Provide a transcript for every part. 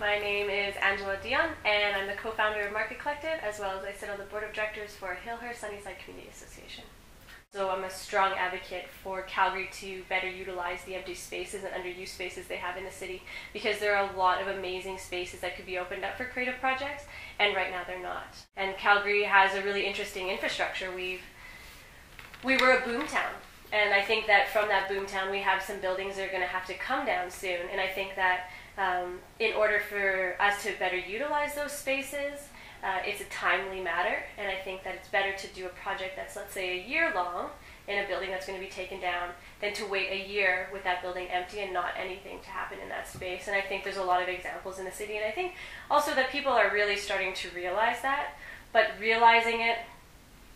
My name is Angela Dion, and I'm the co-founder of Market Collective, as well as I sit on the board of directors for Hillhurst Sunnyside Community Association. So I'm a strong advocate for Calgary to better utilize the empty spaces and underused spaces they have in the city, because there are a lot of amazing spaces that could be opened up for creative projects, and right now they're not. And Calgary has a really interesting infrastructure. We were a boom town, and I think that from that boom town we have some buildings that are going to have to come down soon, and I think that in order for us to better utilize those spaces, it's a timely matter, and I think that it's better to do a project that's, let's say, a year long in a building that's going to be taken down than to wait a year with that building empty and not anything to happen in that space. And I think there's a lot of examples in the city, and I think also that people are really starting to realize that, but realizing it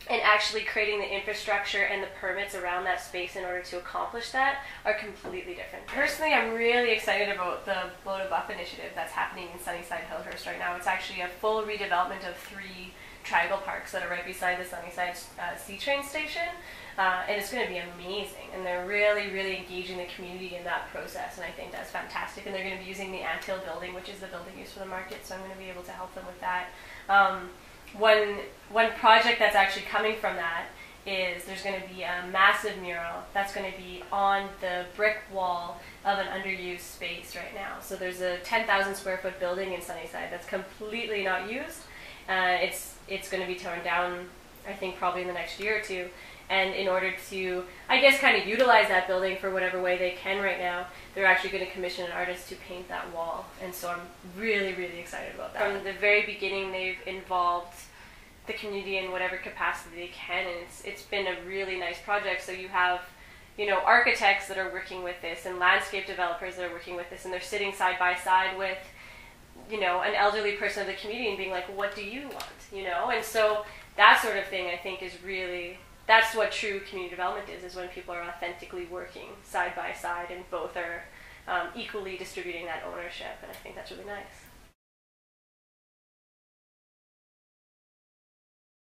and actually creating the infrastructure and the permits around that space in order to accomplish that are completely different. Personally, I'm really excited about the Blow to Buff initiative that's happening in Sunnyside Hillhurst right now. It's actually a full redevelopment of 3 triangle parks that are right beside the Sunnyside C-train station, and it's going to be amazing, and they're really, really engaging the community in that process, and I think that's fantastic. And they're going to be using the Anthill building, which is the building used for the market, so I'm going to be able to help them with that. One project that's actually coming from that is there's going to be a massive mural that's going to be on the brick wall of an underused space right now. So there's a 10,000 square foot building in Sunnyside that's completely not used. It's going to be torn down, I think, probably in the next year or two. And in order to, I guess, kind of utilize that building for whatever way they can right now, they're actually going to commission an artist to paint that wall. And so I'm really, really excited about that. From the very beginning, they've involved the community in whatever capacity they can, and it's been a really nice project. So you have, architects that are working with this, and landscape developers that are working with this, and they're sitting side by side with, an elderly person of the community and being like, what do you want, And so that sort of thing, I think, is really, that's what true community development is when people are authentically working side by side and both are equally distributing that ownership, and I think that's really nice.